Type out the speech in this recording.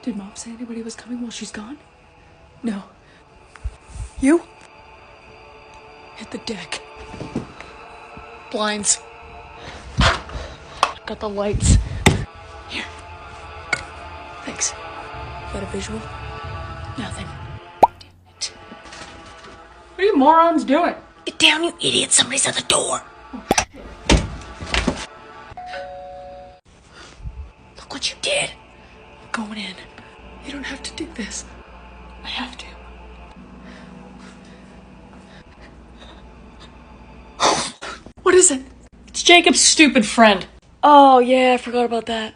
Did Mom say anybody was coming while she's gone? No. You? Hit the deck. Blinds. Got the lights. Here. Thanks. Is that a visual? Nothing. Damn it. What are you morons doing? Get down, you idiot. Somebody's at the door. Oh, shit. Look what you did. I'm going in. You don't have to do this. I have to. What is it? It's Jacob's stupid friend. Oh, yeah, I forgot about that.